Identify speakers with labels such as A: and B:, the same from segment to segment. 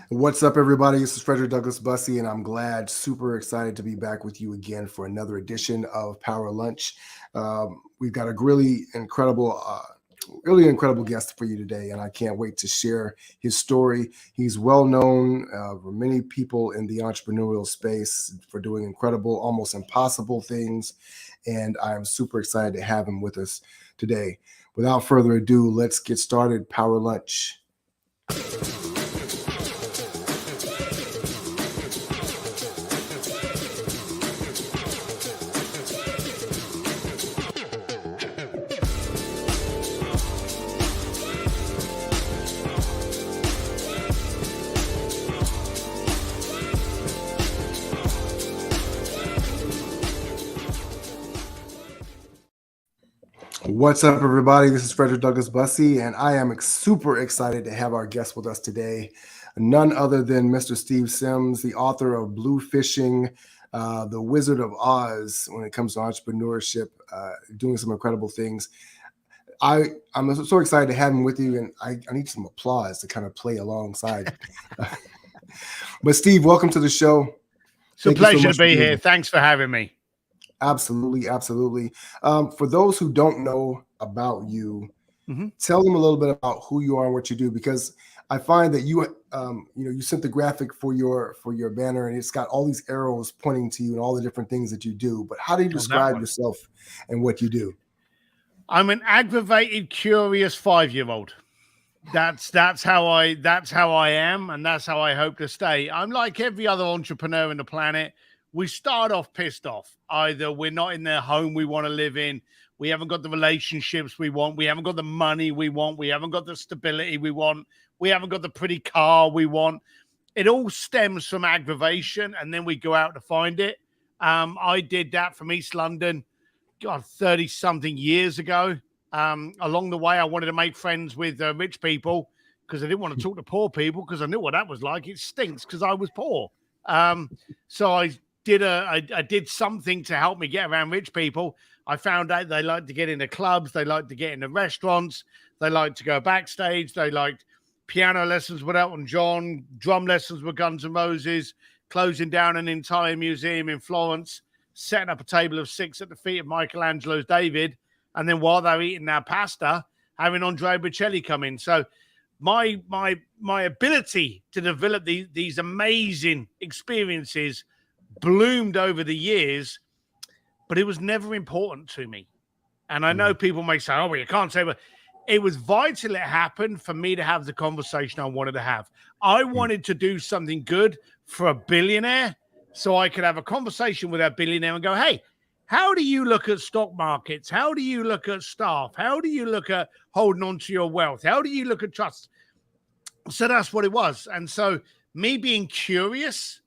A: What's up, everybody? This is Frederick Douglass Bussey, and I'm super excited to be back with you again for another edition of Power Lunch. We've got a really incredible guest for you today, and I can't wait to share his story. He's well known for many people in the entrepreneurial space for doing incredible, almost impossible things, and I'm super excited to have him with us today. Without further ado, let's get started. Power Lunch. What's up, everybody? This is Frederick Douglass Bussey, and I am super excited to have our guest with us today. None other than Mr. Steve Sims, the author of BLUEFISHING, the Wizard of Oz when it comes to entrepreneurship, doing some incredible things. I'm so excited to have him with you, and I need some applause to kind of play alongside. But Steve, welcome to the show.
B: It's a pleasure to be here. Thanks for having me.
A: Absolutely. For those who don't know about you, tell them a little bit about who you are and what you do, because I find that you sent the graphic for your banner, and it's got all these arrows pointing to you and all the different things that you do. But how do you describe yourself and what you do?
B: I'm an aggravated, curious 5-year-old. That's how I am, and that's how I hope to stay. I'm like every other entrepreneur on the planet. We start off pissed off. Either we're not in the home we want to live in, we haven't got the relationships we want, we haven't got the money we want, we haven't got the stability we want, we haven't got the pretty car we want. It all stems from aggravation, and then we go out to find it. I did that from East London, 30-something years ago. Along the way, I wanted to make friends with rich people because I didn't want to talk to poor people because I knew what that was like. It stinks because I was poor. So I did something to help me get around rich people. I found out they like to get into clubs, they like to get into restaurants, they like to go backstage, they liked piano lessons with Elton John, drum lessons with Guns N' Roses, closing down an entire museum in Florence, setting up a table of 6 at the feet of Michelangelo's David, and then while they're eating their pasta, having Andrea Bocelli come in. So my ability to develop these amazing experiences bloomed over the years, but it was never important to me. And I know people may say, oh, well, you can't say, but it was vital it happened for me to have the conversation I wanted to have. I wanted to do something good for a billionaire so I could have a conversation with that billionaire and go, hey, how do you look at stock markets? How do you look at staff? How do you look at holding on to your wealth? How do you look at trust? So that's what it was. And so me being curious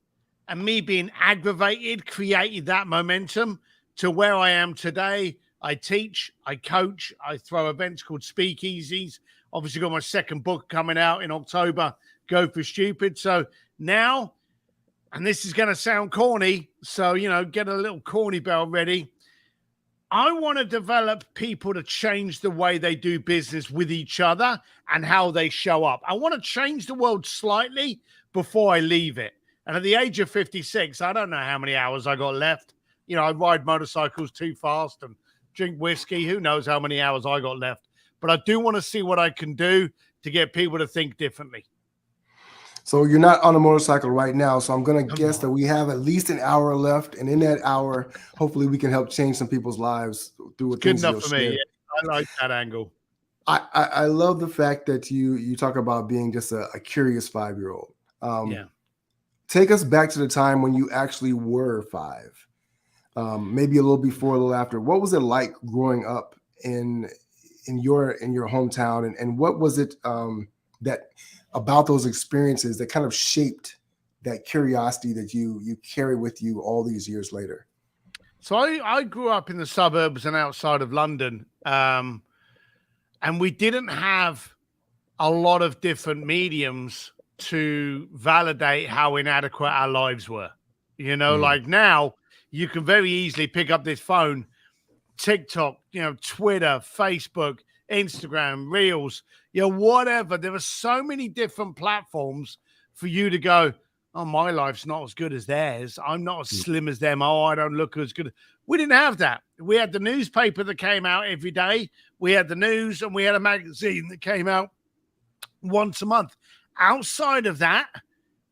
B: and me being aggravated created that momentum to where I am today. I teach, I coach, I throw events called speakeasies. Obviously got my second book coming out in October, Go for Stupid. So now, and this is going to sound corny, so, get a little corny bell ready. I want to develop people to change the way they do business with each other and how they show up. I want to change the world slightly before I leave it. And at the age of 56, I don't know how many hours I got left. I ride motorcycles too fast and drink whiskey. Who knows how many hours I got left. But I do want to see what I can do to get people to think differently.
A: So you're not on a motorcycle right now, so I'm going to guess that we have at least an hour left. And in that hour, hopefully we can help change some people's lives through what
B: good enough for me. Yeah, I like that angle.
A: I love the fact that you talk about being just a curious 5-year-old. Take us back to the time when you actually were 5, maybe a little before, a little after. What was it like growing up in your hometown, and what was it that about those experiences that kind of shaped that curiosity that you carry with you all these years later?
B: So I grew up in the suburbs and outside of London, and we didn't have a lot of different mediums to validate how inadequate our lives were. Like now you can very easily pick up this phone, TikTok, Twitter, Facebook, Instagram, Reels, whatever. There are so many different platforms for you to go, oh, my life's not as good as theirs. I'm not as slim as them. Oh, I don't look as good. We didn't have that. We had the newspaper that came out every day. We had the news, and we had a magazine that came out once a month. Outside of that,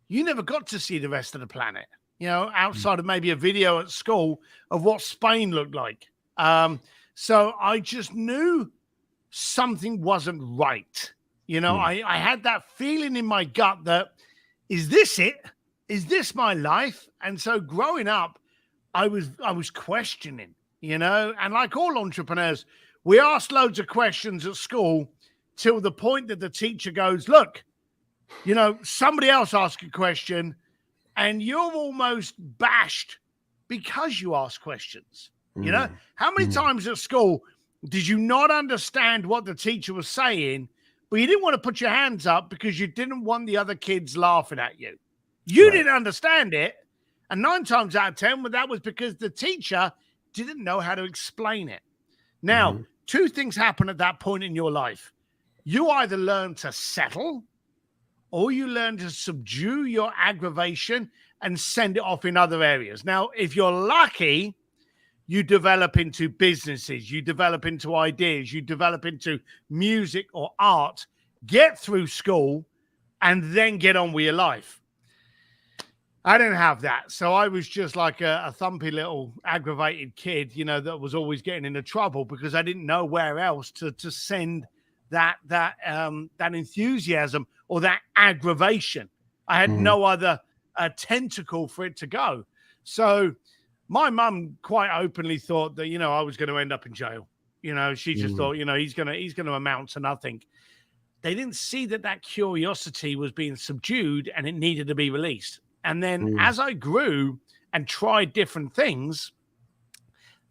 B: you never got to see the rest of the planet, outside of maybe a video at school of what Spain looked like. So I just knew something wasn't right. I had that feeling in my gut that, is this it? Is this my life? And so growing up, I was questioning, and like all entrepreneurs, we ask loads of questions at school till the point that the teacher goes, look, somebody else asked a question and you're almost bashed because you ask questions. How many times at school did you not understand what the teacher was saying, but you didn't want to put your hands up because you didn't want the other kids laughing at you? You didn't understand it. And 9 times out of 10, that was because the teacher didn't know how to explain it. Now, 2 things happen at that point in your life. You either learn to settle, or you learn to subdue your aggravation and send it off in other areas. Now, if you're lucky, you develop into businesses, you develop into ideas, you develop into music or art, get through school, and then get on with your life. I didn't have that. So I was just like a thumpy little aggravated kid, that was always getting into trouble because I didn't know where else to send that enthusiasm or that aggravation. I had no other tentacle for it to go. So my mum quite openly thought that, I was going to end up in jail. She just thought, he's going to amount to nothing. They didn't see that curiosity was being subdued and it needed to be released. And then as I grew and tried different things,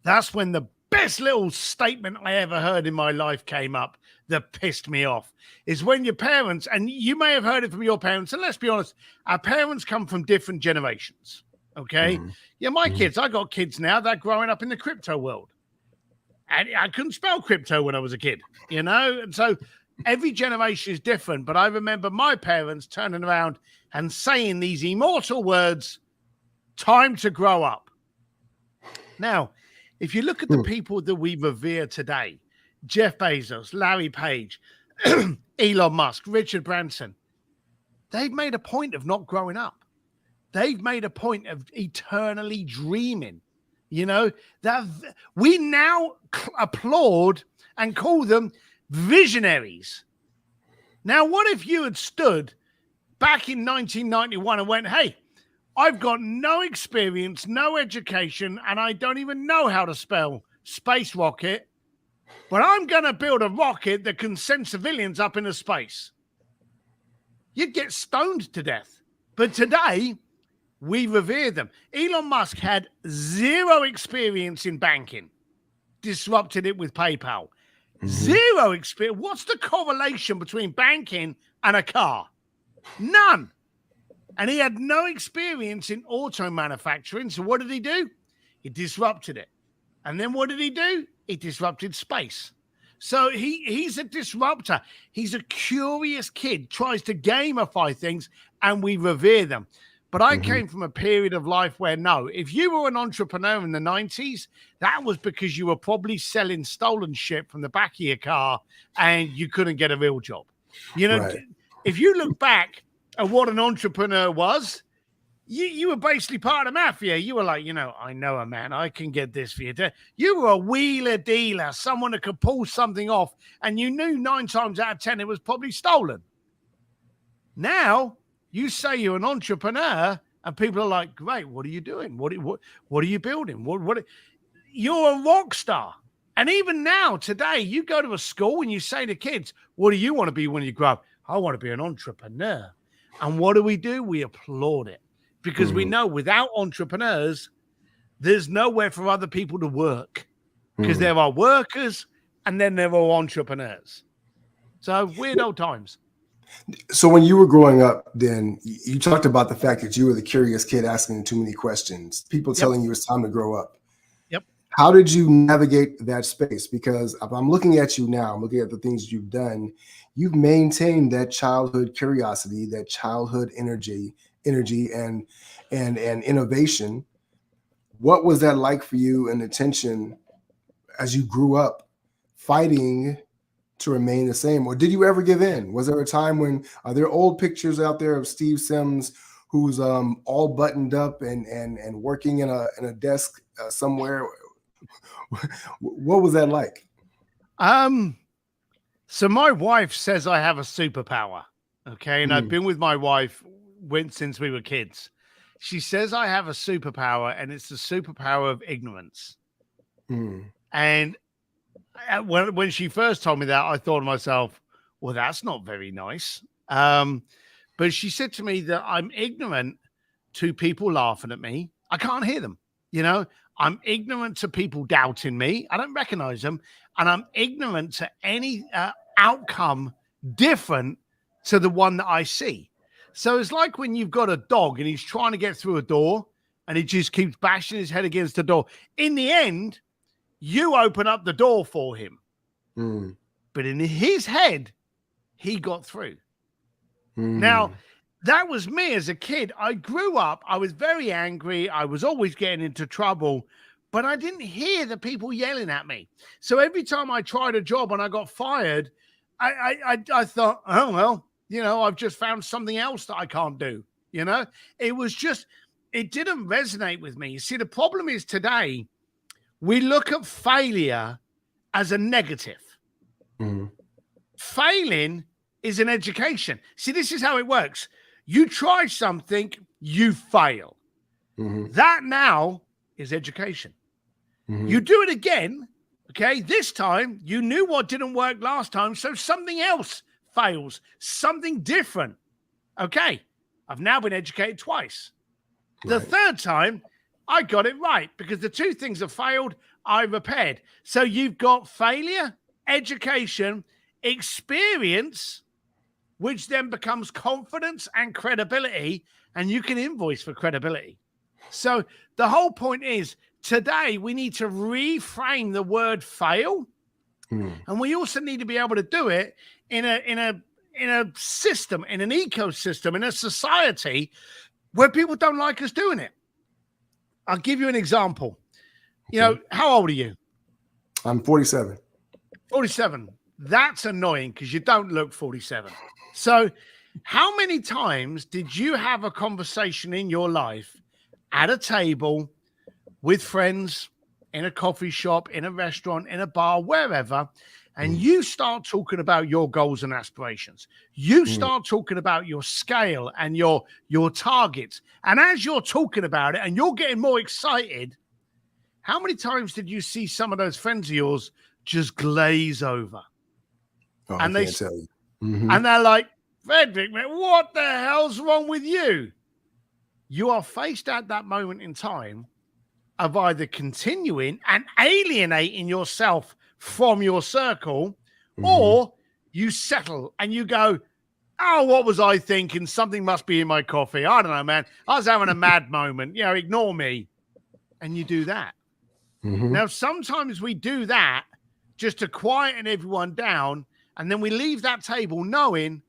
B: that's when the best little statement I ever heard in my life came up that pissed me off. Is when your parents, and you may have heard it from your parents, and let's be honest, our parents come from different generations. Okay. Yeah, my kids, I got kids now that are growing up in the crypto world. And I couldn't spell crypto when I was a kid, And so every generation is different. But I remember my parents turning around and saying these immortal words, time to grow up. Now, if you look at the people that we revere today, Jeff Bezos, Larry Page, Elon Musk, Richard Branson, they've made a point of not growing up. They've made a point of eternally dreaming, that we now applaud and call them visionaries. Now, what if you had stood back in 1991 and went, hey, I've got no experience, no education, and I don't even know how to spell space rocket, but I'm going to build a rocket that can send civilians up into space. You'd get stoned to death. But today, we revere them. Elon Musk had 0 experience in banking, disrupted it with PayPal. 0 experience. What's the correlation between banking and a car? None. And he had no experience in auto manufacturing. So what did he do? He disrupted it. And then what did he do? He disrupted space. So he's a disruptor. He's a curious kid, tries to gamify things, and we revere them. But I came from a period of life where, no, if you were an entrepreneur in the 90s, that was because you were probably selling stolen shit from the back of your car and you couldn't get a real job. If you look back at what an entrepreneur was, you were basically part of the mafia. You were like, I know a man, I can get this for you. You were a wheeler dealer, someone that could pull something off, and you knew 9 times out of 10 it was probably stolen. Now, you say you're an entrepreneur, and people are like, great, what are you doing? What are you building? What? You're a rock star. And even now, today, you go to a school and you say to kids, what do you want to be when you grow up? I want to be an entrepreneur. And what do? We applaud it. Because we know without entrepreneurs, there's nowhere for other people to work. Because there are workers and then there are entrepreneurs. So weird old times.
A: So when you were growing up, then you talked about the fact that you were the curious kid asking too many questions, people telling you it's time to grow up.
B: Yep.
A: How did you navigate that space? Because if I'm looking at you now, I'm looking at the things you've done. you've maintained that childhood curiosity, that childhood energy and innovation. What was that like for you and the tension as you grew up fighting to remain the same? Or did you ever give in? Was there a time when, are there old pictures out there of Steve Sims who's all buttoned up and working in a desk somewhere? What was that like?
B: So my wife says I have a superpower. Okay. And I've been with my wife since we were kids. She says I have a superpower, and it's the superpower of ignorance. And when she first told me that, I thought to myself, well, that's not very nice. But she said to me that I'm ignorant to people laughing at me. I can't hear them. You know, I'm ignorant to people doubting me. I don't recognize them. And I'm ignorant to any outcome different to the one that I see. So it's like when you've got a dog and he's trying to get through a door and he just keeps bashing his head against the door. In the end, you open up the door for him. But in his head, he got through. Now, that was me as a kid. I grew up, I was very angry. I was always getting into trouble, but I didn't hear the people yelling at me. So every time I tried a job and I got fired, I thought, oh, well, you know, I've just found something else that I can't do. You know, it didn't resonate with me. You see, the problem is today, we look at failure as a negative. Failing is an education. See, this is how it works. You try something, you fail. That now is education. You do it again. Okay. This time you knew what didn't work last time. So something else fails, something different. Okay. I've now been educated twice. The third time I got it right, because the two things that failed, I repaired. So you've got failure, education, experience, which then becomes confidence and credibility, and you can invoice for credibility. So the whole point is, today we need to reframe the word fail, and we also need to be able to do it in a system, in an ecosystem, in a society where people don't like us doing it. I'll give you an example. You know, how old are you?
A: I'm 47.
B: 47. That's annoying because you don't look 47. So how many times did you have a conversation in your life at a table with friends, in a coffee shop, in a restaurant, in a bar, wherever, and you start talking about your goals and aspirations? You start talking about your scale and your targets. And as you're talking about it and you're getting more excited, how many times did you see some of those friends of yours just glaze over?
A: Oh,
B: and
A: I can't tell you.
B: And they're like, Frederick, man, what the hell's wrong with you? You are faced at that moment in time of either continuing and alienating yourself from your circle, or you settle and you go, oh, what was I thinking? Something must be in my coffee. I don't know, man. I was having a mad moment. You know, ignore me. And you do that. Now, sometimes we do that just to quieten everyone down, and then we leave that table knowing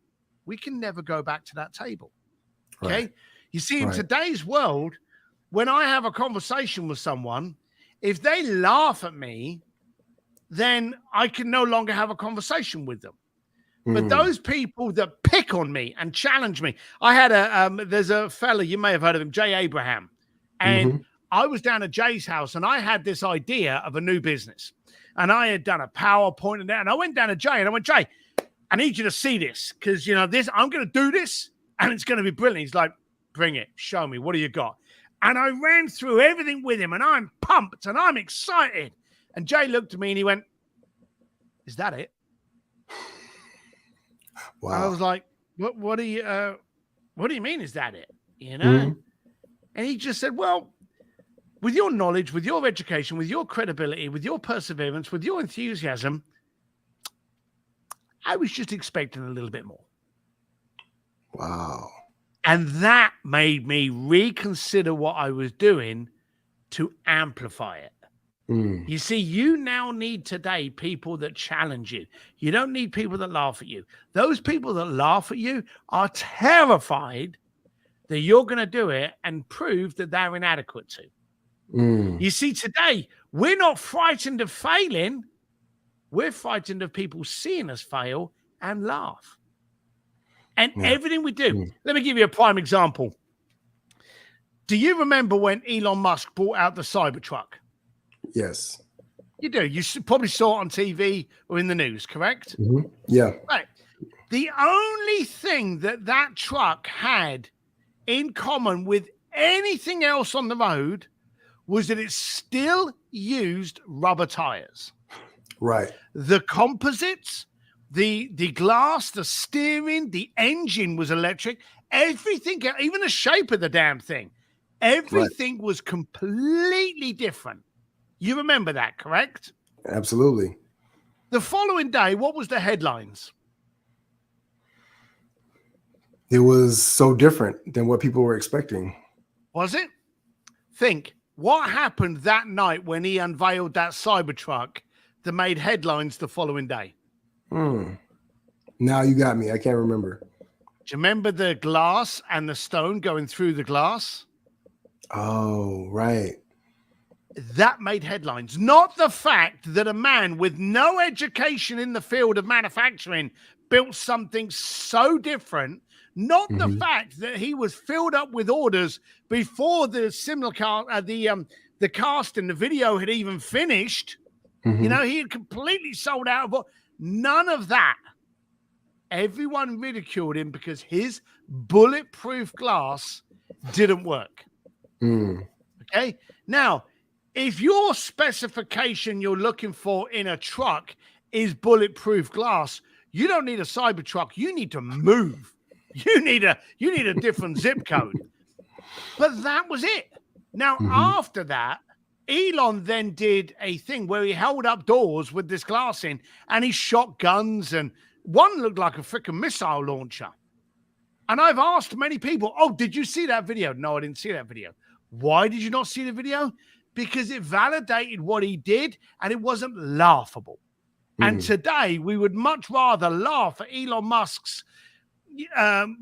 B: we can never go back to that table. Okay? You see, in today's world, when I have a conversation with someone, if they laugh at me, then I can no longer have a conversation with them. But those people that pick on me and challenge me, I had there's a fella, you may have heard of him, Jay Abraham. And I was down at Jay's house and I had this idea of a new business. And I had done a PowerPoint and that. And I went down to Jay and I went, Jay, I need you to see this, because, you know, I'm going to do this and it's going to be brilliant. He's like, bring it. Show me. What do you got? And I ran through everything with him and I'm pumped and I'm excited. And Jay looked at me and he went, is that it?
A: Wow.
B: I was like, what do you mean? Is that it? You know? And he just said, well, with your knowledge, with your education, with your credibility, with your perseverance, with your enthusiasm, I was just expecting a little bit more.
A: Wow.
B: And that made me reconsider what I was doing to amplify it.
A: Mm.
B: You see, you now need today people that challenge you. You don't need people that laugh at you. Those people that laugh at you are terrified that you're going to do it and prove that they're inadequate to.
A: Mm.
B: You see, today, we're not frightened of failing. We're frightened of people seeing us fail and laugh. And everything we do. Let me give you a prime example. Do you remember when Elon Musk brought out the Cybertruck?
A: Yes.
B: You do. You probably saw it on TV or in the news, correct?
A: Mm-hmm. Yeah.
B: Right. The only thing that truck had in common with anything else on the road was that it still used rubber tires.
A: Right.
B: The composites, the glass, the steering, the engine was electric. Everything, even the shape of the damn thing, everything was completely different. You remember that, correct?
A: Absolutely.
B: The following day, what was the headlines?
A: It was so different than what people were expecting.
B: Was it? Think, what happened that night when he unveiled that Cybertruck that made headlines the following day?
A: Now you got me. I can't remember.
B: Do you remember the glass and the stone going through the glass?
A: Oh, right.
B: That made headlines. Not the fact that a man with no education in the field of manufacturing built something so different. Not the fact that he was filled up with orders before the similar the cast and the video had even finished. You know, he had completely sold out of none of that. Everyone ridiculed him because his bulletproof glass didn't work. Okay. Now, if your specification you're looking for in a truck is bulletproof glass, you don't need a Cybertruck. You need to move. You need a different zip code. But that was it. Now, after that, Elon then did a thing where he held up doors with this glass in and he shot guns, and one looked like a freaking missile launcher. And I've asked many people, oh, did you see that video? No, I didn't see that video. Why did you not see the video? Because it validated what he did and it wasn't laughable. And today we would much rather laugh at Elon Musk's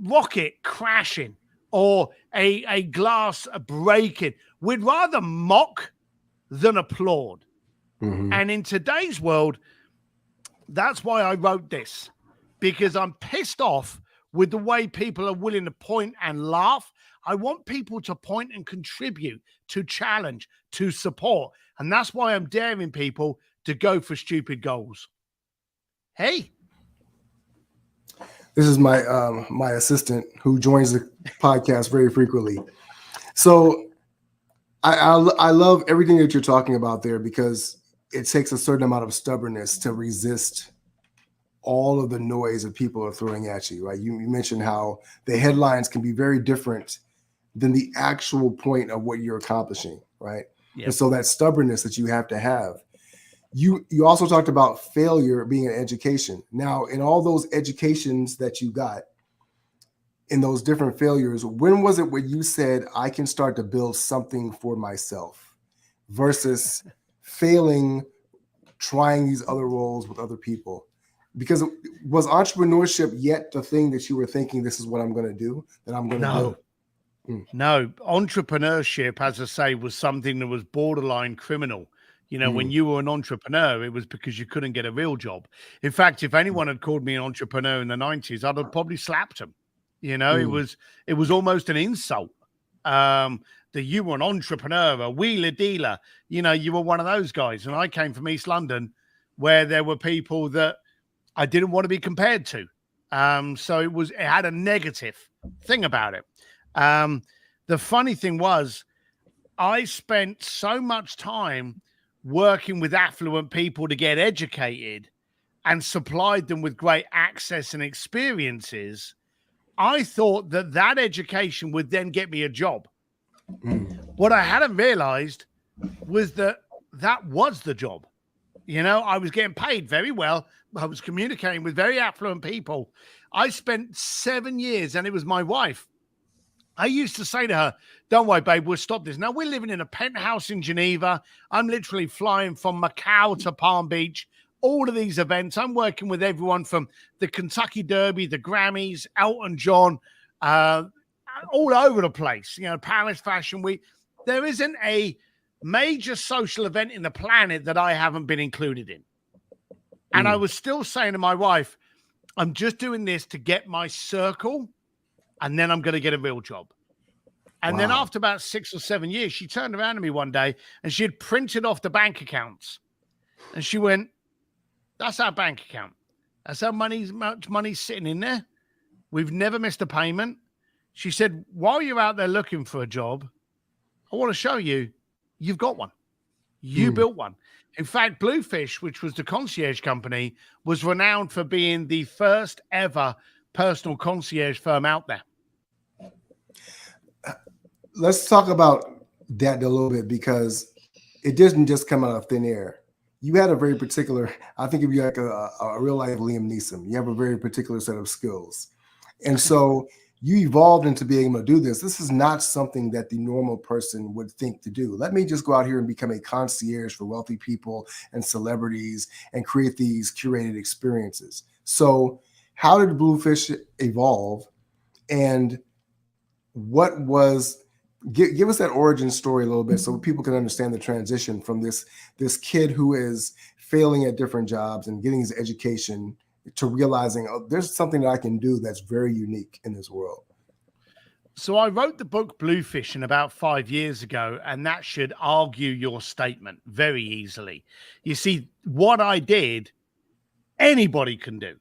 B: rocket crashing or a glass breaking. We'd rather mock than applaud. And in today's world, that's why I wrote this, because I'm pissed off with the way people are willing to point and laugh. I want people to point and contribute, to challenge, to support. And that's why I'm daring people to go for stupid goals. Hey.
A: This is my my assistant who joins the podcast very frequently. So I love everything that you're talking about there, because it takes a certain amount of stubbornness to resist all of the noise that people are throwing at you, right? You mentioned how the headlines can be very different than the actual point of what you're accomplishing, right? Yep. And so that stubbornness that you have to have. You also talked about failure being an education. Now, in all those educations that you got, in those different failures, when was it when you said, I can start to build something for myself, versus failing, trying these other roles with other people? Because was entrepreneurship yet the thing that you were thinking, this is what I'm going to do, that I'm going to build?
B: No, entrepreneurship, as I say, was something that was borderline criminal. You know, when you were an entrepreneur, it was because you couldn't get a real job. In fact, if anyone had called me an entrepreneur in the 90s, I'd have probably slapped him. You know, it was almost an insult that you were an entrepreneur, a wheeler dealer. You know, you were one of those guys. And I came from East London, where there were people that I didn't want to be compared to. So it had a negative thing about it. The funny thing was, I spent so much time working with affluent people to get educated and supplied them with great access and experiences. I thought that education would then get me a job. What I hadn't realized was that was the job. You know, I was getting paid very well. I was communicating with very affluent people. I spent 7 years, and it was my wife I used to say to her, don't worry, babe, we'll stop this. Now we're living in a penthouse in Geneva. I'm literally flying from Macau to Palm Beach, all of these events. I'm working with everyone from the Kentucky Derby, the Grammys, Elton John, all over the place, Paris Fashion Week. There isn't a major social event in the planet that I haven't been included in. And I was still saying to my wife, I'm just doing this to get my circle, and then I'm going to get a real job. And then after about 6 or 7 years, she turned around to me one day and she had printed off the bank accounts. And she went, that's our bank account. That's how much money's sitting in there. We've never missed a payment. She said, while you're out there looking for a job, I want to show you, you've got one. You built one. In fact, Bluefish, which was the concierge company, was renowned for being the first ever personal concierge firm out there.
A: Let's talk about that a little bit, because it didn't just come out of thin air. You had a very particular, I think of you like a real life Liam Neeson. You have a very particular set of skills. And so you evolved into being able to do this. This is not something that the normal person would think to do. Let me just go out here and become a concierge for wealthy people and celebrities and create these curated experiences. So how did Bluefish evolve, and what was, give us that origin story a little bit so people can understand the transition from this kid who is failing at different jobs and getting his education to realizing, oh, there's something that I can do that's very unique in this world.
B: So I wrote the book Bluefishing about 5 years ago, and that should argue your statement very easily. You see, what I did, anybody can do.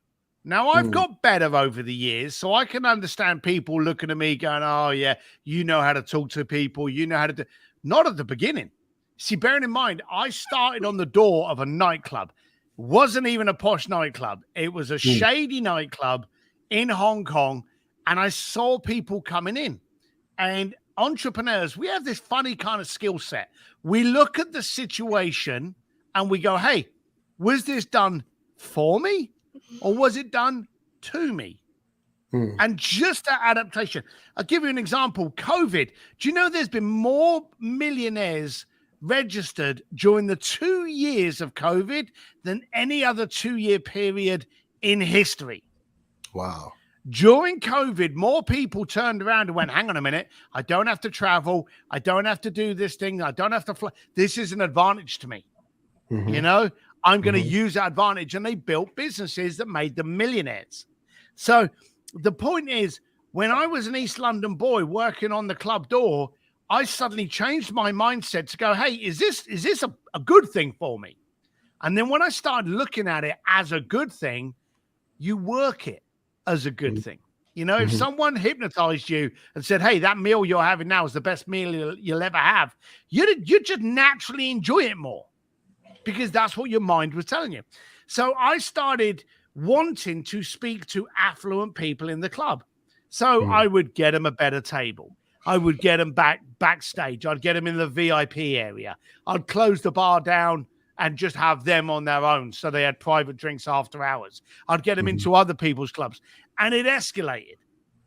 B: Now, I've got better over the years, so I can understand people looking at me going, oh, yeah, you know how to talk to people. You know how to do. Not at the beginning. See, bearing in mind, I started on the door of a nightclub. Wasn't even a posh nightclub. It was a shady nightclub in Hong Kong, and I saw people coming in. And entrepreneurs, we have this funny kind of skill set. We look at the situation and we go, hey, was this done for me or was it done to me? And just that adaptation. I'll give you an example. COVID. Do you know there's been more millionaires registered during the 2 years of COVID than any other 2-year period in history?
A: Wow.
B: During COVID, more people turned around and went, hang on a minute, I don't have to travel. I don't have to do this thing. I don't have to fly. This is an advantage to me. I'm going to use that advantage. And they built businesses that made them millionaires. So the point is, when I was an East London boy working on the club door, I suddenly changed my mindset to go, hey, is this a good thing for me? And then when I started looking at it as a good thing, you work it as a good thing. If someone hypnotized you and said, hey, that meal you're having now is the best meal you'll ever have, you'd just naturally enjoy it more because that's what your mind was telling you. So I started wanting to speak to affluent people in the club. So I would get them a better table. I would get them backstage. I'd get them in the VIP area. I'd close the bar down and just have them on their own so they had private drinks after hours. I'd get them into other people's clubs. And it escalated.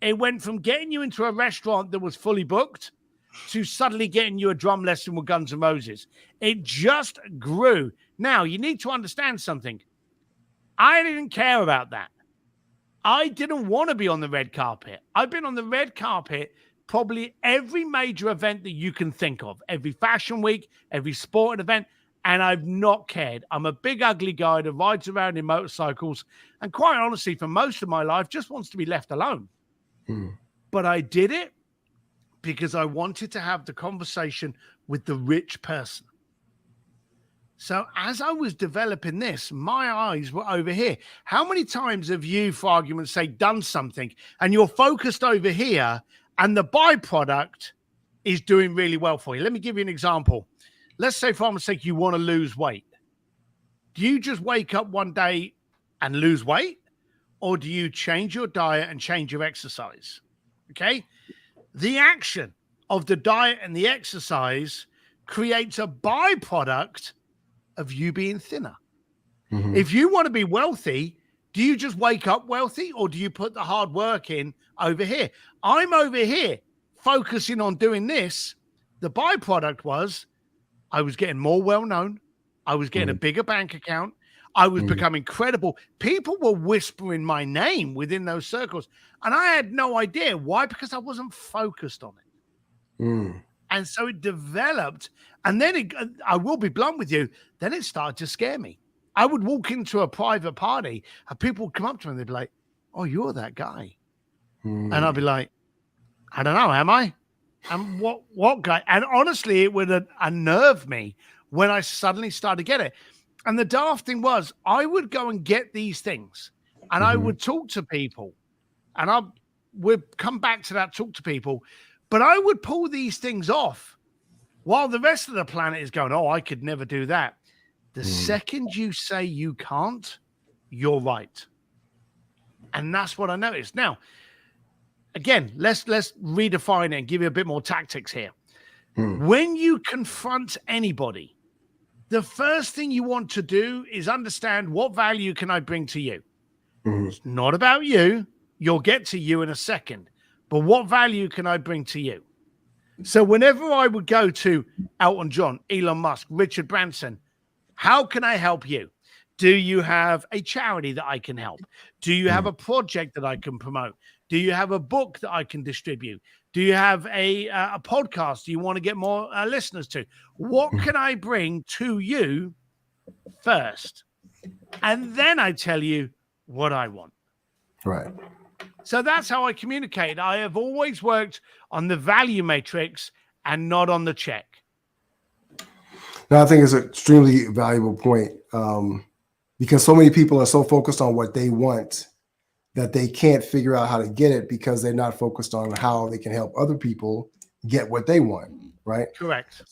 B: It went from getting you into a restaurant that was fully booked to suddenly getting you a drum lesson with Guns N' Roses. It just grew. Now, you need to understand something. I didn't care about that. I didn't want to be on the red carpet. I've been on the red carpet probably every major event that you can think of, every fashion week, every sporting event, and I've not cared. I'm a big, ugly guy that rides around in motorcycles, and quite honestly, for most of my life, just wants to be left alone. But I did it because I wanted to have the conversation with the rich person. So as I was developing this, my eyes were over here. How many times have you, for argument's sake, done something and you're focused over here and the byproduct is doing really well for you? Let me give you an example. Let's say, for argument's sake, you want to lose weight. Do you just wake up one day and lose weight? Or do you change your diet and change your exercise? Okay? The action of the diet and the exercise creates a byproduct of you being thinner. If you want to be wealthy, do you just wake up wealthy or do you put the hard work in over here? I'm over here focusing on doing this, the byproduct was I was getting more well-known. I was getting a bigger bank account. I was becoming credible. People were whispering my name within those circles. And I had no idea. Why? Because I wasn't focused on it. And so it developed. And then I will be blunt with you, then it started to scare me. I would walk into a private party and people would come up to me and they'd be like, oh, you're that guy. And I'd be like, I don't know, am I? And what guy? And honestly, it would unnerve me when I suddenly started to get it. And the daft thing was, I would go and get these things and I would talk to people and we'd come back to that, talk to people, but I would pull these things off while the rest of the planet is going, oh, I could never do that. The second you say you can't, you're right. And that's what I noticed. Now, again, let's redefine it and give you a bit more tactics here. When you confront anybody, the first thing you want to do is understand what value can I bring to you. It's not about you. You'll get to you in a second. But what value can I bring to you? So whenever I would go to Elton John, Elon Musk, Richard Branson, how can I help you? Do you have a charity that I can help? Do you have a project that I can promote? Do you have a book that I can distribute? Do you have a podcast you want to get more listeners to? What can I bring to you first? And then I tell you what I want.
A: Right.
B: So that's how I communicate. I have always worked on the value matrix and not on the check.
A: No, I think it's an extremely valuable point because so many people are so focused on what they want that they can't figure out how to get it because they're not focused on how they can help other people get what they want, right?
B: Correct.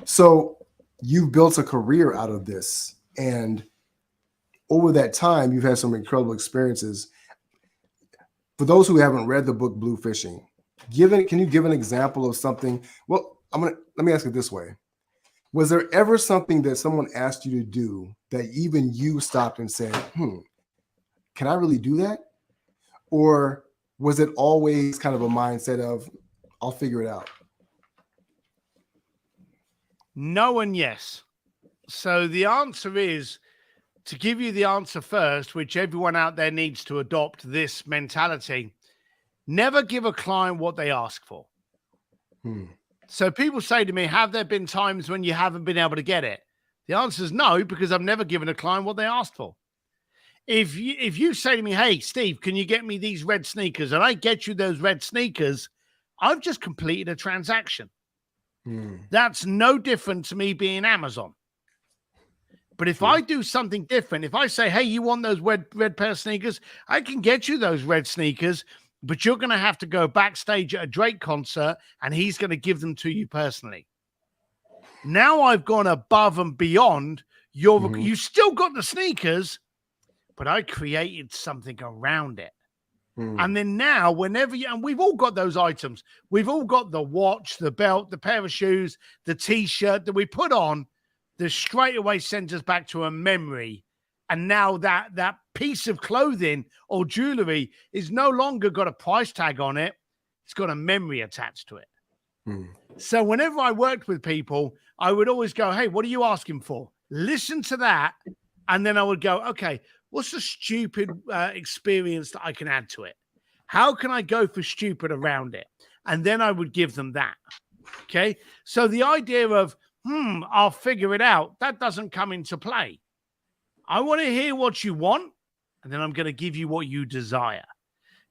A: So you've built a career out of this, and over that time, you've had some incredible experiences. For those who haven't read the book BLUEFISHING, can you give an example of something? Well, let me ask it this way. Was there ever something that someone asked you to do that even you stopped and said, can I really do that? Or was it always kind of a mindset of, I'll figure it out?
B: No and yes. So the answer is, to give you the answer first, which everyone out there needs to adopt this mentality, never give a client what they ask for. So people say to me, have there been times when you haven't been able to get it? The answer is no, because I've never given a client what they asked for. If you say to me, hey, Steve, can you get me these red sneakers? And I get you those red sneakers, I've just completed a transaction. That's no different to me being Amazon. But if I do something different, if I say, hey, you want those red pair of sneakers? I can get you those red sneakers, but you're going to have to go backstage at a Drake concert and he's going to give them to you personally. Now I've gone above and beyond. You still got the sneakers, but I created something around it. And then now, and we've all got those items. We've all got the watch, the belt, the pair of shoes, the T-shirt that we put on that straight away sends us back to a memory. And now that piece of clothing or jewelry is no longer got a price tag on it. It's got a memory attached to it. So whenever I worked with people, I would always go, hey, what are you asking for? Listen to that. And then I would go, okay, what's the stupid experience that I can add to it? How can I go for stupid around it? And then I would give them that. Okay. So the idea of, I'll figure it out, that doesn't come into play. I want to hear what you want, and then I'm going to give you what you desire.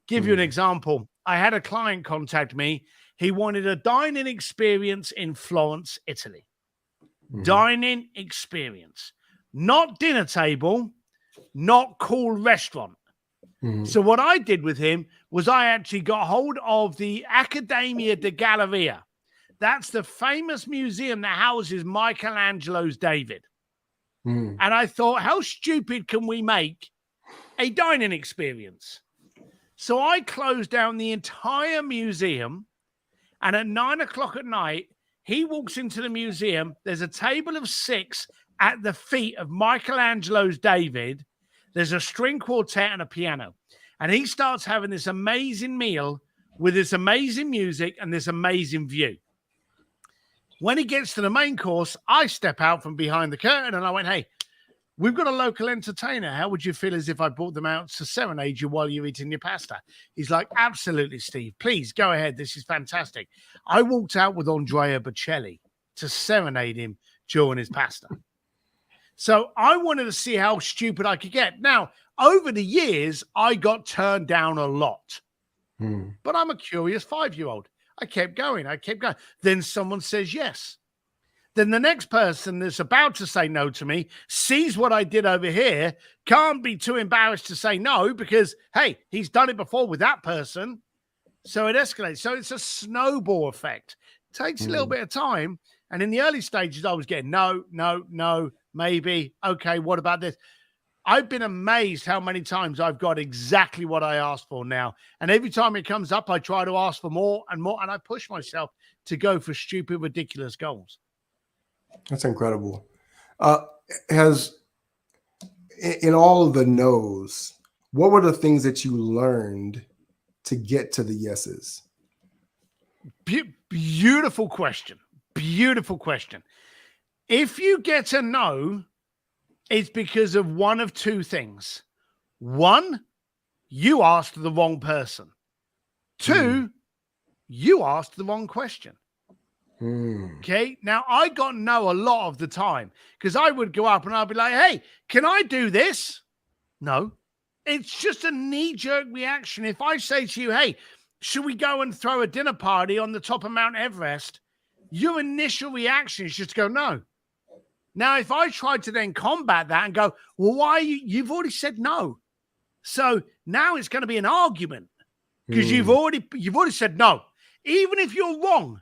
B: Give you an example. I had a client contact me. He wanted a dining experience in Florence, Italy. Dining experience. Not dinner table, not cool restaurant. So what I did with him was I actually got hold of the Accademia di Galleria. That's the famous museum that houses Michelangelo's David. And I thought, how stupid can we make a dining experience? So I closed down the entire museum. And at 9 o'clock at night, he walks into the museum. There's a table of 6 at the feet of Michelangelo's David. There's a string quartet and a piano. And he starts having this amazing meal with this amazing music and this amazing view. When he gets to the main course, I step out from behind the curtain and I went, hey, we've got a local entertainer. How would you feel as if I brought them out to serenade you while you're eating your pasta? He's like, absolutely, Steve. Please go ahead. This is fantastic. I walked out with Andrea Bocelli to serenade him during his pasta. So I wanted to see how stupid I could get. Now, over the years, I got turned down a lot. But I'm a curious 5-year-old. I kept going. Then someone says yes. Then the next person that's about to say no to me sees what I did over here, can't be too embarrassed to say no because, hey, he's done it before with that person. So it escalates. So it's a snowball effect. It takes a little bit of time. And in the early stages, I was getting no, maybe. Okay, what about this? I've been amazed how many times I've got exactly what I asked for now. And every time it comes up, I try to ask for more and more. And I push myself to go for stupid, ridiculous goals.
A: That's incredible. In all of the no's, what were the things that you learned to get to the yeses?
B: Beautiful question. Beautiful question. If you get a no, it's because of one of two things. One, you asked the wrong person. Two, you asked the wrong question. Okay. Now I got no a lot of the time because I would go up and I'd be like, hey, can I do this? No, it's just a knee-jerk reaction. If I say to you, hey, should we go and throw a dinner party on the top of Mount Everest? Your initial reaction is just to go, no. Now, if I tried to then combat that and go, well, why you've already said no. So now it's going to be an argument because you've already said no. Even if you're wrong,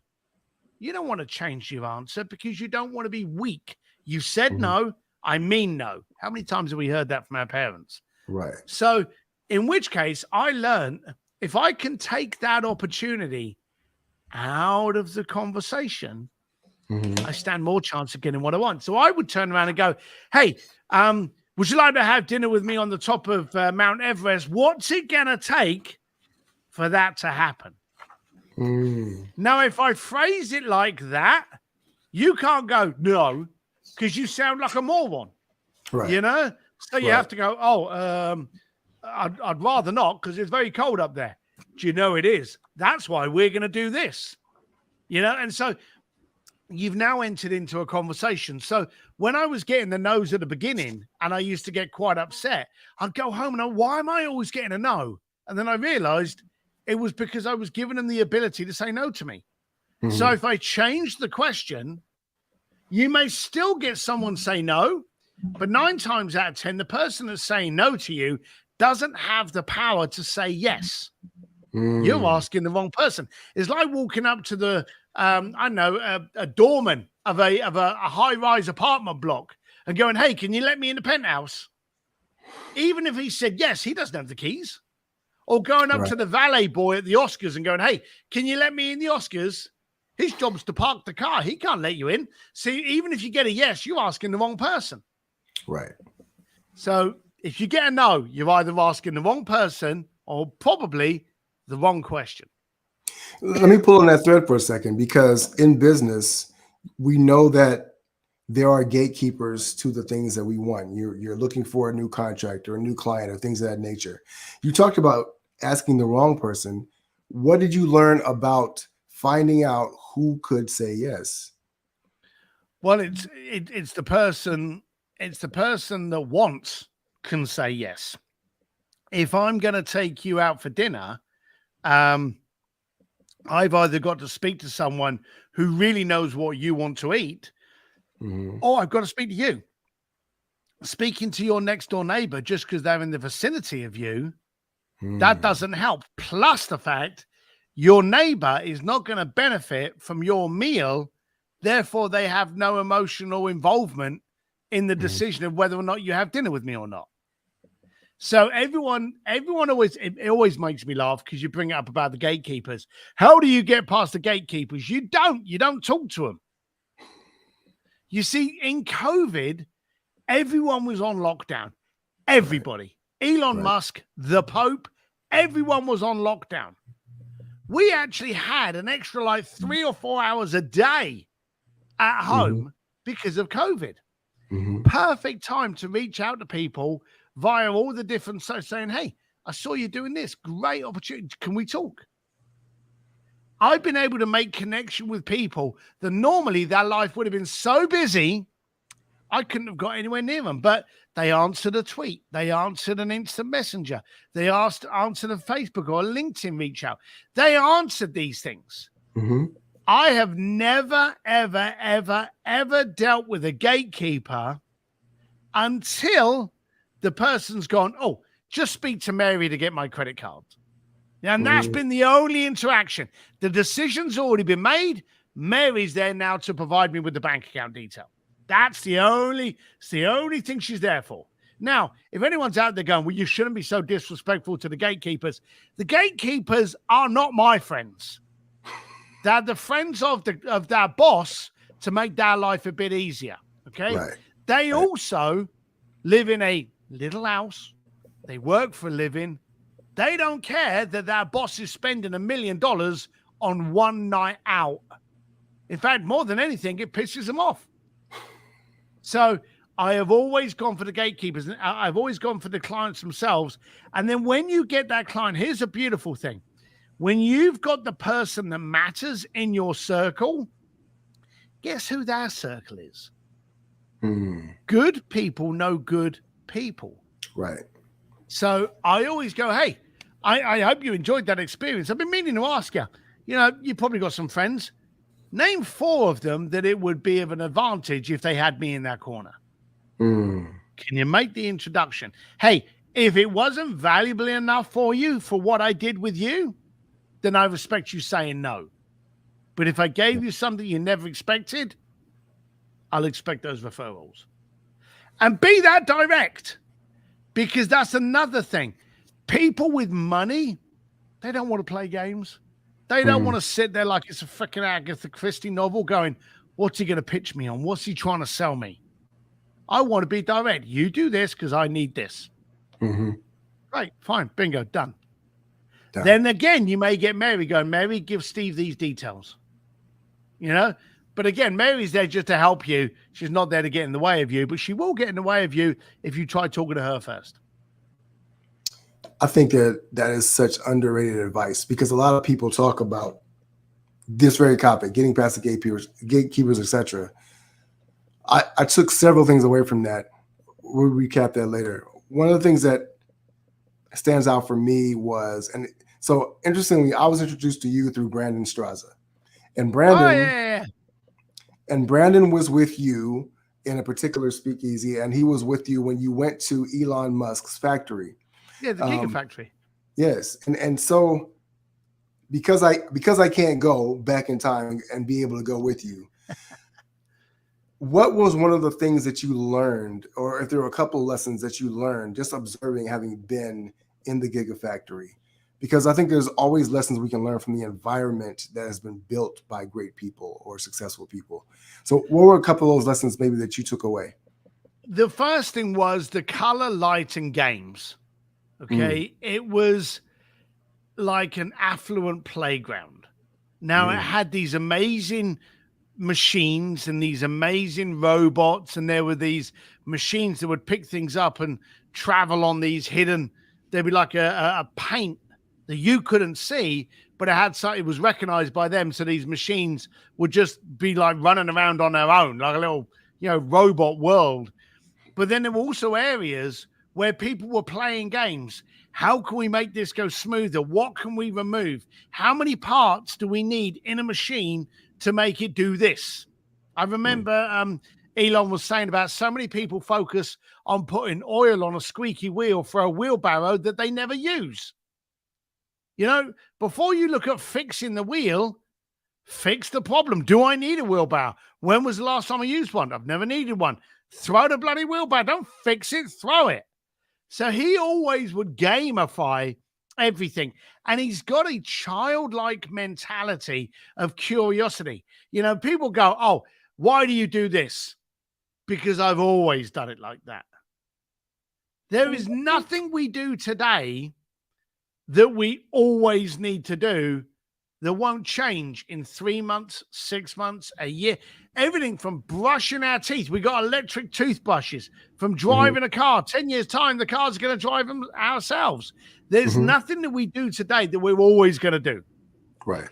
B: you don't want to change your answer because you don't want to be weak. You said no, I mean no. How many times have we heard that from our parents?
A: Right.
B: So in which case I learned if I can take that opportunity out of the conversation, I stand more chance of getting what I want. So I would turn around and go, hey, would you like to have dinner with me on the top of Mount Everest? What's it going to take for that to happen? Now, if I phrase it like that, you can't go, no, because you sound like a moron,
A: right?
B: You know? So you have to go, I'd rather not because it's very cold up there. Do you know it is? That's why we're going to do this, you know? And so you've now entered into a conversation. So when I was getting the no's at the beginning and I used to get quite upset, I'd go home and go, why am I always getting a no? And then I realized it was because I was giving them the ability to say no to me. So if I change the question, you may still get someone say no, but 9 times out of 10, the person that's saying no to you doesn't have the power to say yes. You're asking the wrong person. It's like walking up to the, a doorman of a high-rise apartment block and going, hey, can you let me in the penthouse? Even if he said yes, he doesn't have the keys. Or going up to the valet boy at the Oscars and going, hey, can you let me in the Oscars? His job's to park the car. He can't let you in. See, even if you get a yes, you're asking the wrong person.
A: Right.
B: So if you get a no, you're either asking the wrong person or probably the wrong question.
A: Let me pull on that thread for a second, because in business, we know that there are gatekeepers to the things that we want. You're looking for a new contract or a new client or things of that nature. You talked about asking the wrong person. What did you learn about finding out who could say yes?
B: Well, it's the person that wants can say yes. If I'm going to take you out for dinner, I've either got to speak to someone who really knows what you want to eat, or I've got to speak to you. Speaking to your next door neighbor just because they're in the vicinity of you, that doesn't help. Plus the fact your neighbor is not going to benefit from your meal. Therefore, they have no emotional involvement in the decision of whether or not you have dinner with me or not. So everyone always makes me laugh because you bring it up about the gatekeepers. How do you get past the gatekeepers? You don't talk to them. You see, in COVID, everyone was on lockdown. Everybody. Elon Musk, the Pope, everyone was on lockdown. we actually had an extra like 3 or 4 hours a day at home because of COVID. Perfect time to reach out to people via all the different sites saying, hey, I saw you doing this. Great opportunity. Can we talk? I've been able to make connection with people that normally their life would have been so busy, I couldn't have got anywhere near them. But they answered a tweet. They answered an instant messenger. They answered a Facebook or a LinkedIn reach out. They answered these things. I have never, ever, ever, ever dealt with a gatekeeper until the person's gone, oh, just speak to Mary to get my credit card. And that's been the only interaction. The decision's already been made. Mary's there now to provide me with the bank account detail. It's the only thing she's there for. Now, if anyone's out there going, well, you shouldn't be so disrespectful to the gatekeepers are not my friends. They're the friends of their boss to make their life a bit easier. Okay.
A: Right.
B: They also live in a little house. They work for a living. They don't care that their boss is spending $1 million on one night out. In fact, more than anything, it pisses them off. So I have always gone for the gatekeepers. I've always gone for the clients themselves. And then when you get that client, here's a beautiful thing. When you've got the person that matters in your circle, guess who their circle is? Good people know good people.
A: Right.
B: So I always go, hey, I hope you enjoyed that experience. I've been meaning to ask you, you probably got some friends. Name 4 of them that it would be of an advantage if they had me in their corner. Can you make the introduction? Hey, if it wasn't valuable enough for you for what I did with you, then I respect you saying no. But if I gave you something you never expected, I'll expect those referrals. And be that direct, because that's another thing. People with money, they don't want to play games. They don't want to sit there like it's a freaking Agatha Christie novel going, what's he going to pitch me on? What's he trying to sell me? I want to be direct. You do this because I need this. Right, fine, bingo, done. Then again, you may get Mary going, Mary, give Steve these details. But again, Mary's there just to help you. She's not there to get in the way of you, but she will get in the way of you if you try talking to her first.
A: I think that is such underrated advice, because a lot of people talk about this very topic, getting past the gatekeepers, etc. I took several things away from that. We'll recap that later. One of the things that stands out for me was, and so interestingly, I was introduced to you through Brandon Straza, and Brandon was with you in a particular speakeasy, and he was with you when you went to Elon Musk's factory.
B: Yeah, the Gigafactory.
A: Yes, and so because I can't go back in time and be able to go with you, what was one of the things that you learned, or if there were a couple of lessons that you learned just observing, having been in the Gigafactory? Because I think there's always lessons we can learn from the environment that has been built by great people or successful people. So what were a couple of those lessons maybe that you took away?
B: The first thing was the color, light, and games. Okay. It was like an affluent playground. Now it had these amazing machines and these amazing robots, and there were these machines that would pick things up and travel on these hidden, there'd be like a paint that you couldn't see, but it was recognized by them. So these machines would just be like running around on their own, like a little, robot world. But then there were also areas where people were playing games. How can we make this go smoother? What can we remove? How many parts do we need in a machine to make it do this? I remember Elon was saying about so many people focus on putting oil on a squeaky wheel for a wheelbarrow that they never use. Before you look at fixing the wheel, fix the problem. Do I need a wheelbarrow? When was the last time I used one? I've never needed one. Throw the bloody wheelbarrow. Don't fix it, throw it. So he always would gamify everything. And he's got a childlike mentality of curiosity. People go, oh, why do you do this? Because I've always done it like that. There is nothing we do today that we always need to do that won't change in 3 months, 6 months, a year. Everything from brushing our teeth. We got electric toothbrushes. From driving a car. 10 years time, the car's going to drive them ourselves. There's nothing that we do today that we're always going to do.
A: Right.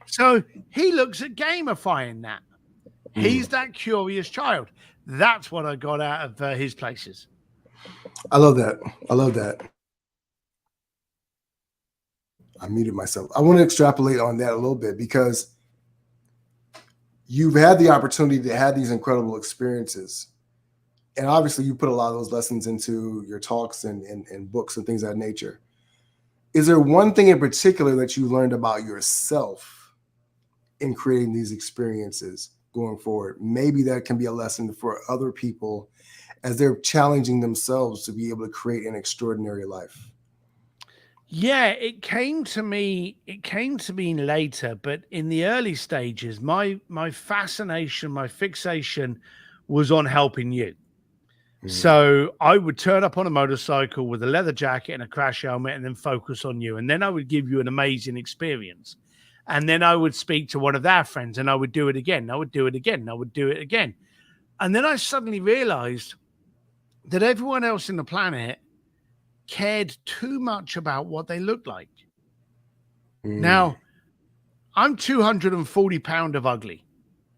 B: So he looks at gamifying that. He's that curious child. That's what I got out of his places.
A: I love that. I love that. I muted myself. I want to extrapolate on that a little bit because you've had the opportunity to have these incredible experiences. And obviously you put a lot of those lessons into your talks and books and things of that nature. Is there one thing in particular that you learned about yourself in creating these experiences going forward? Maybe that can be a lesson for other people as they're challenging themselves to be able to create an extraordinary life.
B: Yeah, it came to me later, but in the early stages, my fascination, my fixation was on helping you. So I would turn up on a motorcycle with a leather jacket and a crash helmet and then focus on you. And then I would give you an amazing experience. And then I would speak to one of their friends and I would do it again. I would do it again. I would do it again. And then I suddenly realized that everyone else in the planet cared too much about what they looked like. Now, I'm 240 pounds of ugly.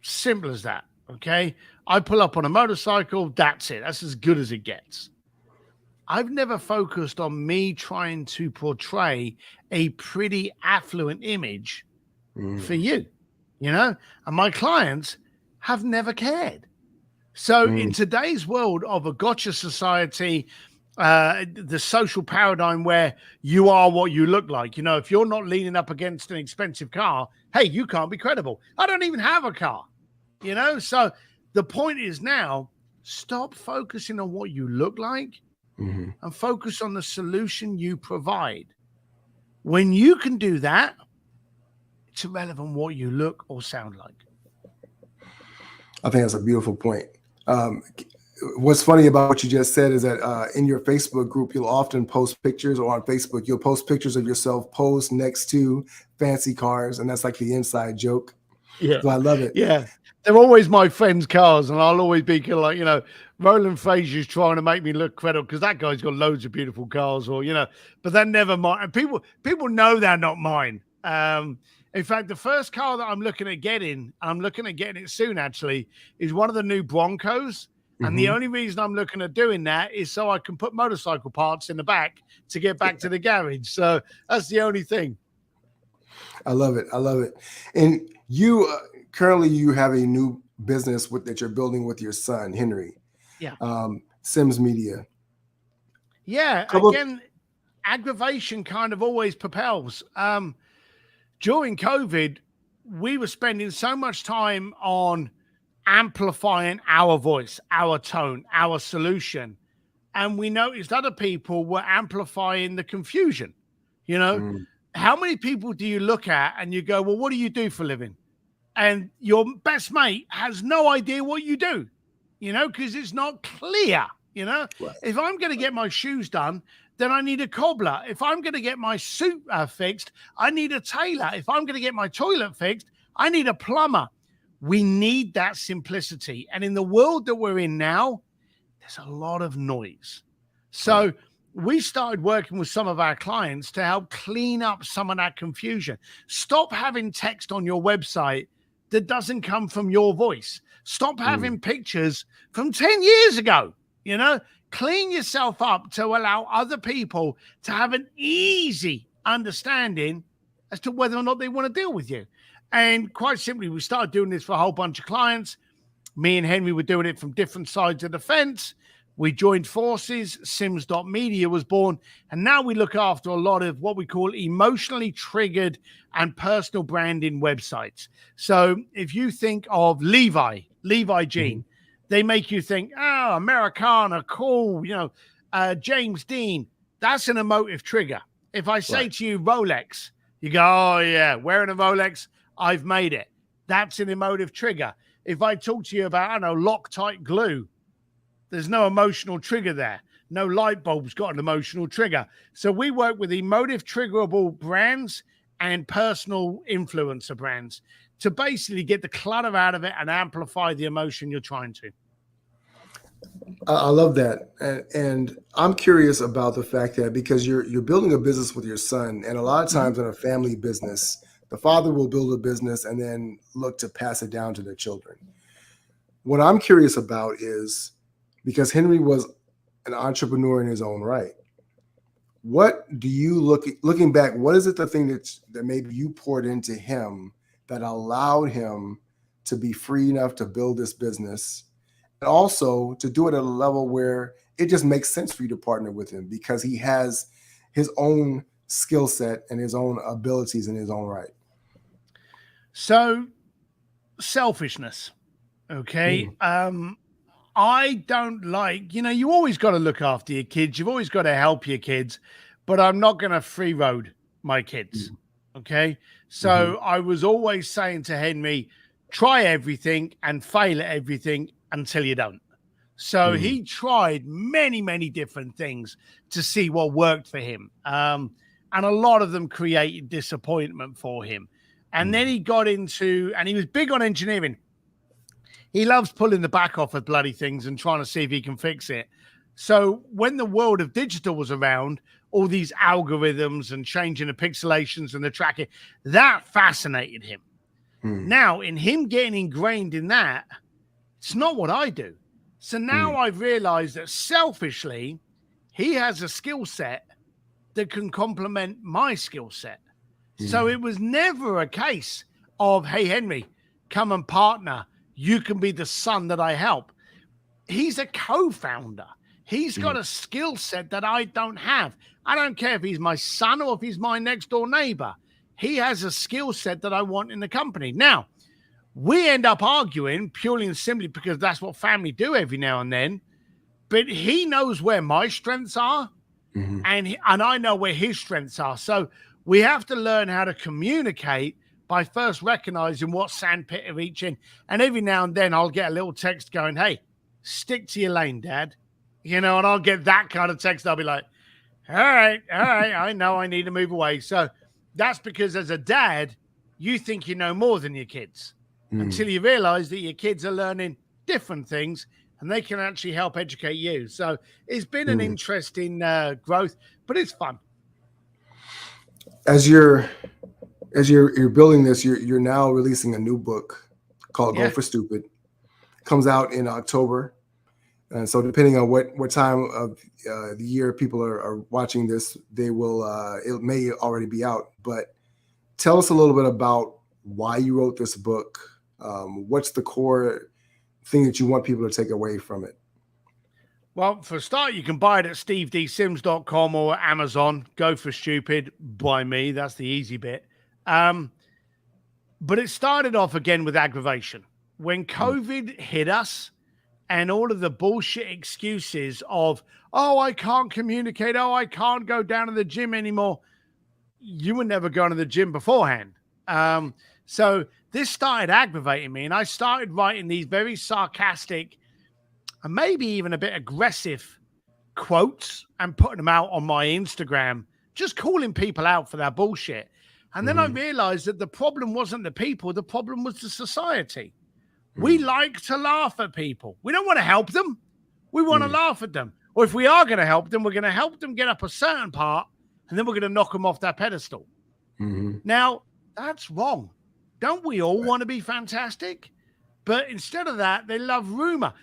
B: Simple as that. Okay. I pull up on a motorcycle. That's it. That's as good as it gets. I've never focused on me trying to portray a pretty affluent image for you, you know, and my clients have never cared. So in today's world of a gotcha society, the social paradigm where you are what you look like, you know, if you're not leaning up against an expensive car, hey, you can't be credible. I don't even have a car, you know? So the point is now, stop focusing on what you look like and focus on the solution you provide. When you can do that, it's irrelevant what you look or sound like.
A: I think that's a beautiful point. What's funny about what you just said is that in your Facebook group, you'll often post pictures, or on Facebook, you'll post pictures of yourself posed next to fancy cars. And that's like the inside joke.
B: Yeah.
A: So I love it.
B: Yeah. They're always my friends' cars. And I'll always be kind of like, you know, Roland Fraser's trying to make me look credible because that guy's got loads of beautiful cars, or, you know, but they're never mine. And people know they're not mine. In fact, the first car that I'm looking at getting, I'm looking at getting it soon actually, is one of the new Broncos. And the only reason I'm looking at doing that is so I can put motorcycle parts in the back to get back to the garage. So that's the only thing.
A: I love it. I love it. And you currently you have a new business that you're building with your son, Henry.
B: Yeah.
A: Sims Media.
B: Yeah. Again, aggravation kind of always propels. During COVID, we were spending so much time on amplifying our voice, our tone, our solution. And we noticed other people were amplifying the confusion. You know, how many people do you look at and you go, well, what do you do for a living? And your best mate has no idea what you do, you know, because it's not clear, you know. Right. If I'm going to get my shoes done, then I need a cobbler. If I'm going to get my suit fixed, I need a tailor. If I'm going to get my toilet fixed, I need a plumber. We need that simplicity. And in the world that we're in now, there's a lot of noise. So we started working with some of our clients to help clean up some of that confusion. Stop having text on your website that doesn't come from your voice. Stop having pictures from 10 years ago. You know, clean yourself up to allow other people to have an easy understanding as to whether or not they want to deal with you. And quite simply, we started doing this for a whole bunch of clients. Me and Henry were doing it from different sides of the fence. We joined forces. Sims.media was born. And now we look after a lot of what we call emotionally triggered and personal branding websites. So if you think of Levi Jean, they make you think, oh, Americana, cool, you know, James Dean. That's an emotive trigger. If I say to you Rolex, you go, oh, yeah, wearing a Rolex, I've made it. That's an emotive trigger. If I talk to you about, I don't know, Loctite glue, there's no emotional trigger there. No light bulb's got an emotional trigger. So we work with emotive triggerable brands and personal influencer brands to basically get the clutter out of it and amplify the emotion you're trying to.
A: I love that, and I'm curious about the fact that because you're building a business with your son, and a lot of times in a family business, the father will build a business and then look to pass it down to their children. What I'm curious about is, because Henry was an entrepreneur in his own right, what do you looking back? What is it the thing that maybe you poured into him that allowed him to be free enough to build this business? And also to do it at a level where it just makes sense for you to partner with him because he has his own skill set and his own abilities in his own right.
B: So selfishness. Okay. I don't like, you always got to look after your kids. You've always got to help your kids, but I'm not going to free road my kids. Okay. So I was always saying to Henry, try everything and fail at everything until you don't. So he tried many, many different things to see what worked for him. And a lot of them created disappointment for him. And then he got into, and he was big on engineering. He loves pulling the back off of bloody things and trying to see if he can fix it. So when the world of digital was around, all these algorithms and changing the pixelations and the tracking, that fascinated him. Now, in him getting ingrained in that, it's not what I do. So now I've realized that selfishly, he has a skill set that can complement my skill set. So it was never a case of, hey, Henry, come and partner. You can be the son that I help. He's a co-founder. He's got a skill set that I don't have. I don't care if he's my son or if he's my next door neighbor. He has a skill set that I want in the company. Now, we end up arguing purely and simply because that's what family do every now and then. But he knows where my strengths are, and I know where his strengths are. So we have to learn how to communicate by first recognizing what sandpit of each in. And every now and then I'll get a little text going, hey, stick to your lane, Dad. And I'll get that kind of text. I'll be like, all right, I know I need to move away. So that's because as a dad, you think you know more than your kids until you realize that your kids are learning different things and they can actually help educate you. So it's been an interesting growth, but it's fun.
A: As you're building this, you're now releasing a new book called Go for Stupid. Comes out in October. And so depending on what time of the year people are watching this, they will, it may already be out, but tell us a little bit about why you wrote this book. What's the core thing that you want people to take away from it?
B: Well, for a start, you can buy it at stevedsims.com or Amazon. Go for Stupid by me. That's the easy bit. But it started off again with aggravation. When COVID hit us and all of the bullshit excuses of, oh, I can't communicate. Oh, I can't go down to the gym anymore. You were never going to the gym beforehand. So this started aggravating me. And I started writing these very sarcastic and maybe even a bit aggressive quotes and putting them out on my Instagram, just calling people out for their bullshit. And then I realized that the problem wasn't the people. The problem was the society. We like to laugh at people. We don't want to help them. We want to laugh at them. Or if we are going to help them, we're going to help them get up a certain part, and then we're going to knock them off that pedestal. Now, that's wrong. Don't we all want to be fantastic? But instead of that, they love rumor.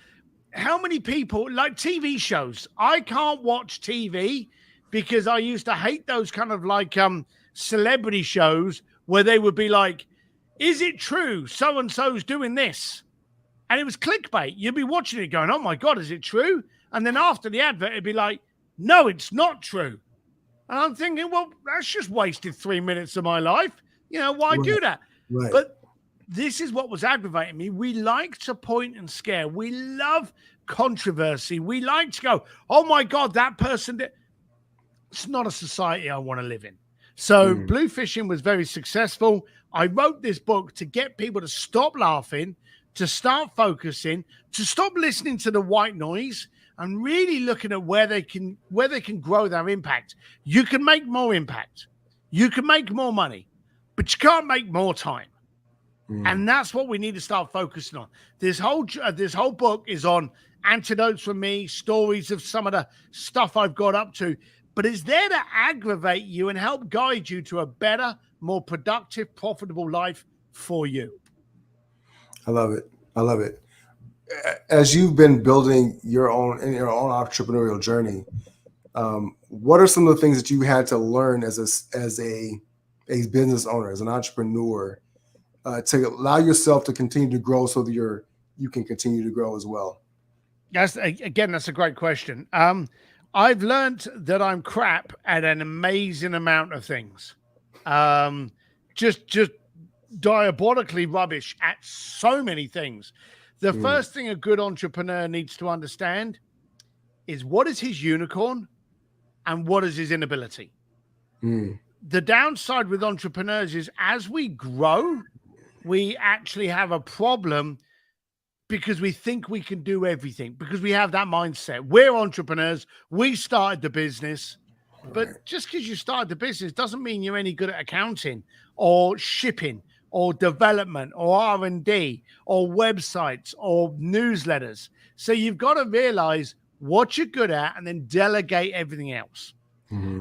B: How many people, like TV shows, I can't watch TV because I used to hate those kind of like celebrity shows where they would be like, is it true so-and-so's doing this? And it was clickbait. You'd be watching it going, oh my God, is it true? And then after the advert, it'd be like, no, it's not true. And I'm thinking, well, that's just wasted 3 minutes of my life. Why do that?
A: Right.
B: But this is what was aggravating me. We like to point and scare. We love controversy. We like to go, oh my God, that person did. It's not a society I want to live in. So BLUEFISHING was very successful. I wrote this book to get people to stop laughing, to start focusing, to stop listening to the white noise and really looking at where they can grow their impact. You can make more impact. You can make more money. but you can't make more time. And that's what we need to start focusing on. This whole book is on antidotes from me, stories of some of the stuff I've got up to, but it's there to aggravate you and help guide you to a better, more productive, profitable life for you.
A: I love it. I love it. As you've been building your own entrepreneurial journey, what are some of the things that you had to learn as a business owner, as an entrepreneur, to allow yourself to continue to grow so that you can continue to grow as well?
B: Yes, again, that's a great question. I've learned that I'm crap at an amazing amount of things. Just diabolically rubbish at so many things. The first thing a good entrepreneur needs to understand is what is his unicorn and what is his inability. The downside with entrepreneurs is as we grow, we actually have a problem because we think we can do everything, because we have that mindset. We're entrepreneurs. We started the business. But just because you started the business doesn't mean you're any good at accounting or shipping or development or R&D or websites or newsletters. So you've got to realize what you're good at and then delegate everything else.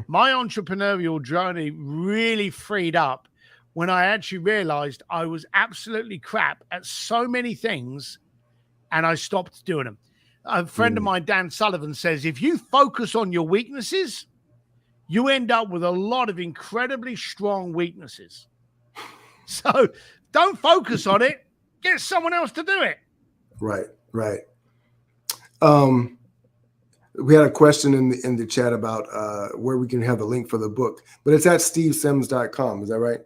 B: My entrepreneurial journey really freed up when I actually realized I was absolutely crap at so many things and I stopped doing them. A friend of mine, Dan Sullivan, says, if you focus on your weaknesses, you end up with a lot of incredibly strong weaknesses. So don't focus on it. Get someone else to do it. Right.
A: We had a question in the chat about where we can have the link for the book, but it's at stevesims.com. Is that right?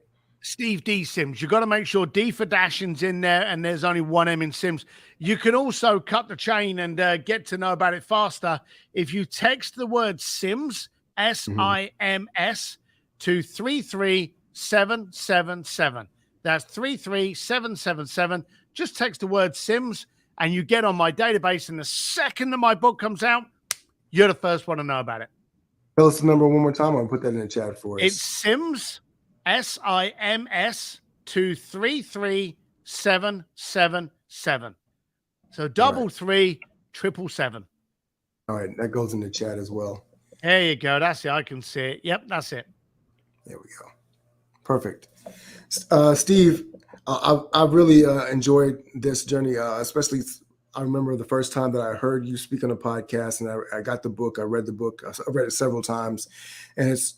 B: Steve D. Sims. You've got to make sure D for Dashing's in there and there's only one M in Sims. You can also cut the chain and get to know about it faster if you text the word Sims, S-I-M-S, to 33777. That's 33777. Just text the word Sims and you get on my database. And the second that my book comes out, you're the first one to know about it.
A: Tell us the number one more time. I'll put that in the chat for us.
B: It's Sims, S-I-M-S, to 33777. So 33777.
A: All right, that goes in the chat as well.
B: There you go. That's it. I can see it. Yep, that's it.
A: There we go. Perfect. Steve, I've really enjoyed this journey, especially I remember the first time that I heard you speak on a podcast, and I got the book. I read the book. I read it several times, and it's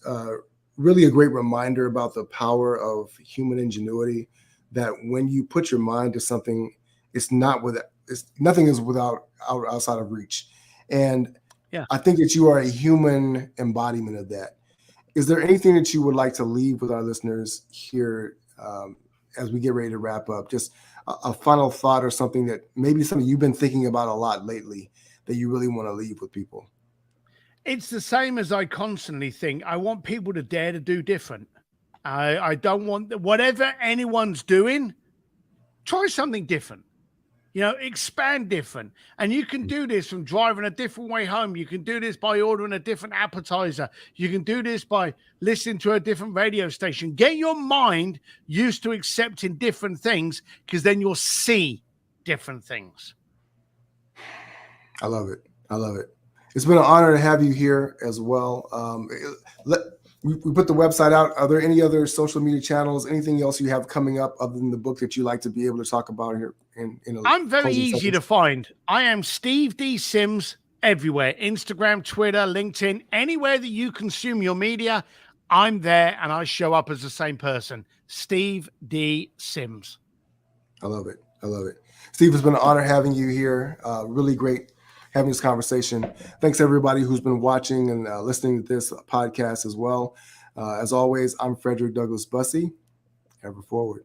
A: really a great reminder about the power of human ingenuity, that when you put your mind to something, nothing is outside of reach. And I think that you are a human embodiment of that. Is there anything that you would like to leave with our listeners here as we get ready to wrap up? Just a final thought or something that maybe something you've been thinking about a lot lately that you really want to leave with people.
B: It's the same as I constantly think. I want people to dare to do different. I don't want whatever anyone's doing, try something different. Expand different. And you can do this from driving a different way home. You can do this by ordering a different appetizer. You can do this by listening to a different radio station. Get your mind used to accepting different things, because then you'll see different things.
A: I love it. It's been an honor to have you here as well. We put the website out. Are there any other social media channels, anything else you have coming up other than the book that you like to be able to talk about here?
B: I'm very easy to find. I am Steve D. Sims everywhere. Instagram, Twitter, LinkedIn, anywhere that you consume your media, I'm there and I show up as the same person. Steve D. Sims.
A: I love it. Steve, it's been an honor having you here. Really great having this conversation. Thanks everybody who's been watching and listening to this podcast as well. As always, I'm Frederick Douglass Bussey. Ever forward.